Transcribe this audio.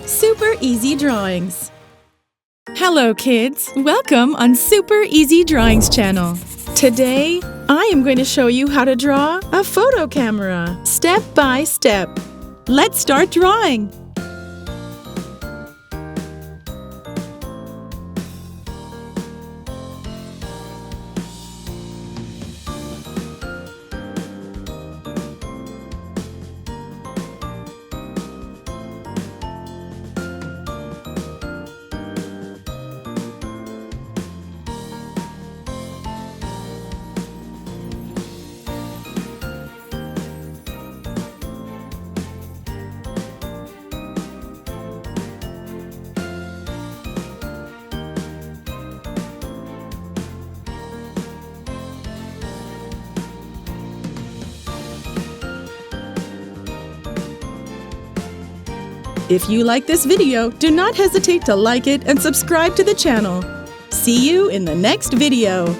Super Easy Drawings. Hello kids, welcome on Super Easy Drawings channel. Today, I am going to show you how to draw a photo camera, step by step. Let's start drawing. If you like this video, do not hesitate to like it and subscribe to the channel. See you in the next video.